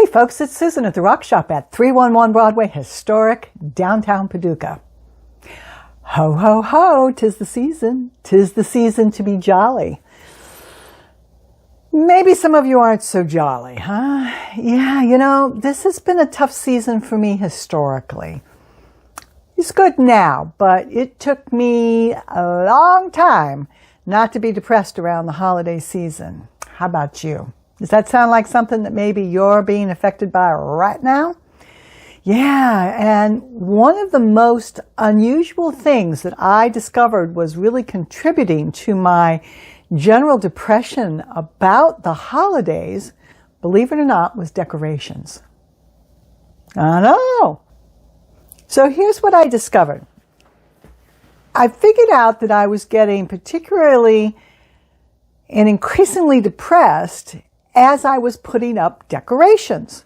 Hey folks, it's Susan at the Rock Shop at 311 Broadway, historic downtown Paducah. Ho, ho, ho, 'tis the season. 'Tis the season to be jolly. Maybe some of you aren't so jolly, huh? Yeah, this has been a tough season for me historically. It's good now, but it took me a long time not to be depressed around the holiday season. How about you? Does that sound like something that maybe you're being affected by right now? Yeah, and one of the most unusual things that I discovered was really contributing to my general depression about the holidays, believe it or not, was decorations. I know. So here's what I discovered. I figured out that I was getting particularly and increasingly depressed as I was putting up decorations.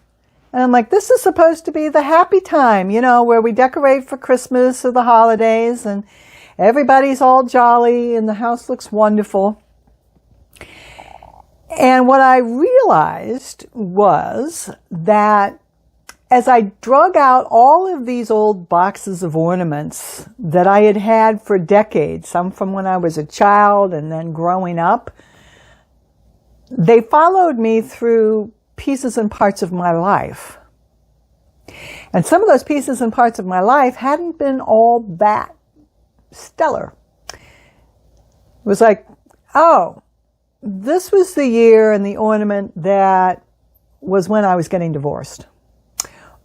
And I'm like, this is supposed to be the happy time, where we decorate for Christmas or the holidays and everybody's all jolly and the house looks wonderful. And what I realized was that as I drug out all of these old boxes of ornaments that I had had for decades, some from when I was a child and then growing up, they followed me through pieces and parts of my life. And some of those pieces and parts of my life hadn't been all that stellar. It was like, oh, this was the year and the ornament that was when I was getting divorced.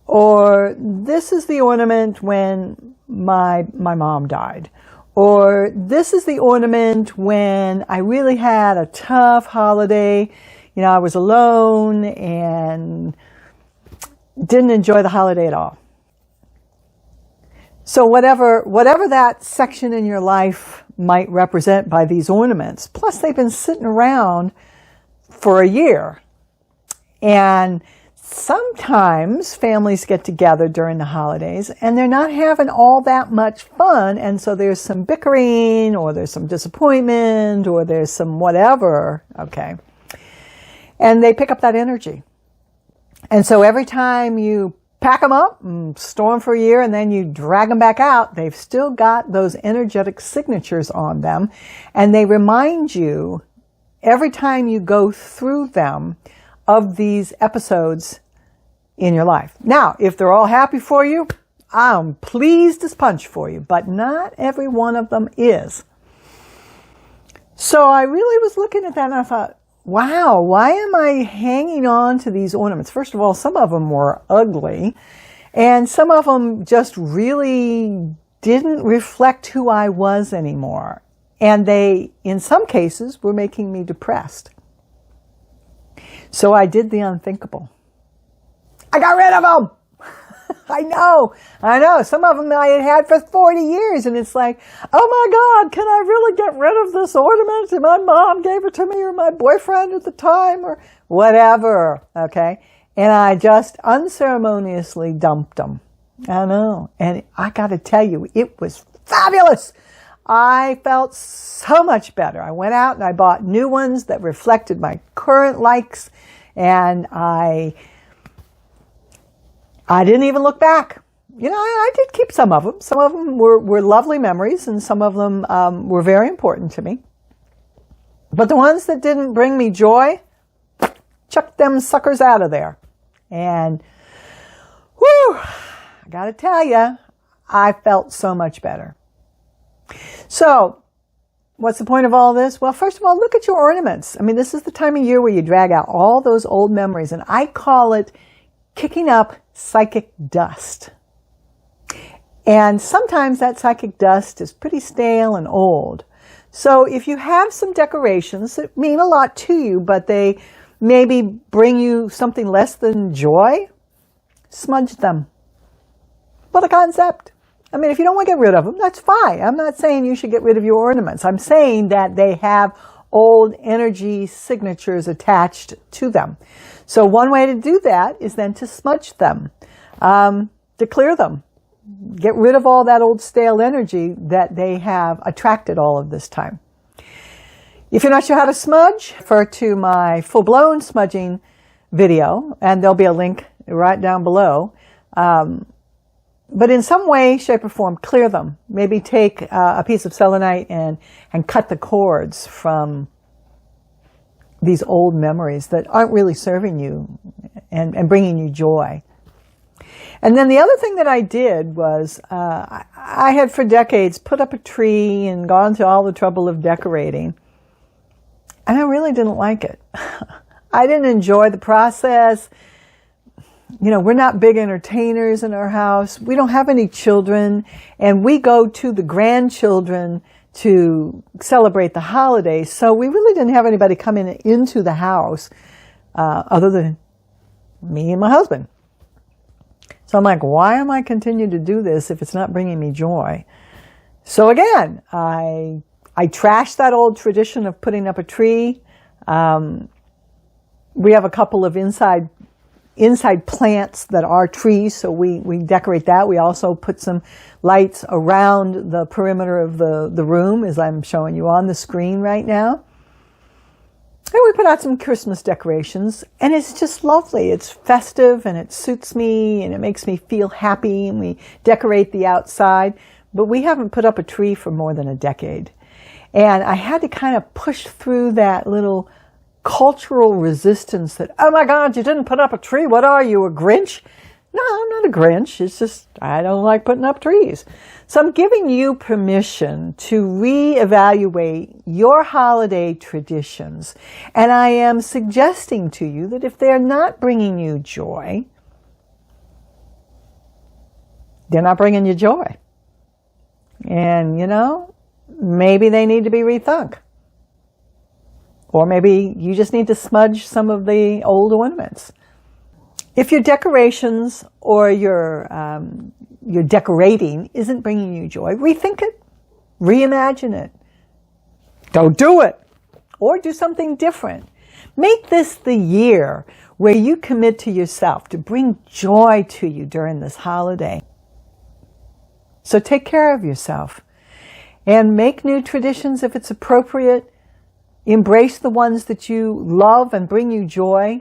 Or this is the ornament when my mom died. Or this is the ornament when I really had a tough holiday. I was alone and didn't enjoy the holiday at all. So whatever that section in your life might represent by these ornaments, plus they've been sitting around for a year. And sometimes families get together during the holidays and they're not having all that much fun. And so there's some bickering or there's some disappointment or there's some whatever. Okay. And they pick up that energy. And so every time you pack them up and store them for a year and then you drag them back out, they've still got those energetic signatures on them. And they remind you every time you go through them of these episodes in your life. Now, if they're all happy for you, I'm pleased as punch for you, but not every one of them is. So I really was looking at that and I thought, wow, why am I hanging on to these ornaments? First of all, some of them were ugly and some of them just really didn't reflect who I was anymore. And they, in some cases, were making me depressed. So I did the unthinkable. I got rid of them. I know. Some of them I had had for 40 years. And it's like, oh my God, can I really get rid of this ornament? And my mom gave it to me or my boyfriend at the time or whatever. Okay. And I just unceremoniously dumped them. I know. And I got to tell you, it was fabulous. I felt so much better. I went out and I bought new ones that reflected my current likes. And I didn't even look back. I did keep some of them. Some of them were lovely memories and some of them were very important to me. But the ones that didn't bring me joy, chuck them suckers out of there. And whew, I gotta tell you, I felt so much better. So what's the point of all this? Well, first of all, look at your ornaments. I mean, this is the time of year where you drag out all those old memories, and I call it kicking up psychic dust. And sometimes that psychic dust is pretty stale and old. So if you have some decorations that mean a lot to you, but they maybe bring you something less than joy, smudge them. What a concept. I mean, if you don't want to get rid of them, that's fine. I'm not saying you should get rid of your ornaments. I'm saying that they have old energy signatures attached to them. So one way to do that is then to smudge them, to clear them, get rid of all that old stale energy that they have attracted all of this time. If you're not sure how to smudge, refer to my full-blown smudging video, and there'll be a link right down below. But in some way, shape, or form, clear them. Maybe take a piece of selenite and cut the cords from these old memories that aren't really serving you and bringing you joy. And then the other thing that I did was I had for decades put up a tree and gone to all the trouble of decorating. And I really didn't like it. I didn't enjoy the process. You know, we're not big entertainers in our house. We don't have any children. And we go to the grandchildren to celebrate the holidays. So we really didn't have anybody coming into the house other than me and my husband. So I'm like, why am I continuing to do this if it's not bringing me joy? So again, I trashed that old tradition of putting up a tree. We have a couple of inside plants that are trees, so we decorate that. We also put some lights around the perimeter of the room, as I'm showing you on the screen right now. And we put out some Christmas decorations, and it's just lovely. It's festive, and it suits me, and it makes me feel happy, and we decorate the outside. But we haven't put up a tree for more than a decade. And I had to kind of push through that little cultural resistance that, oh my God, you didn't put up a tree. What are you, a Grinch? No, I'm not a Grinch. It's just, I don't like putting up trees. So I'm giving you permission to reevaluate your holiday traditions. And I am suggesting to you that if they're not bringing you joy, they're not bringing you joy. And, you know, maybe they need to be rethunk. Or maybe you just need to smudge some of the old ornaments. If your decorations or your decorating isn't bringing you joy, rethink it, reimagine it. Don't do it, or do something different. Make this the year where you commit to yourself to bring joy to you during this holiday. So take care of yourself and make new traditions if it's appropriate. Embrace the ones that you love and bring you joy,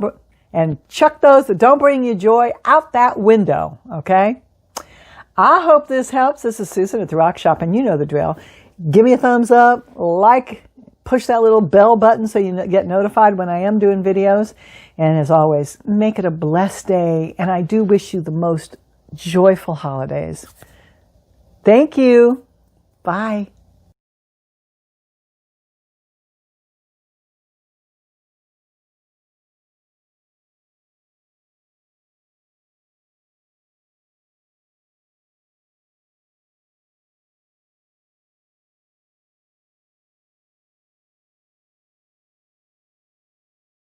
and chuck those that don't bring you joy out that window, okay? I hope this helps. This is Susan at the Rock Shop, and you know the drill. Give me a thumbs up, like, push that little bell button so you get notified when I am doing videos. And as always, make it a blessed day, and I do wish you the most joyful holidays. Thank you. Bye.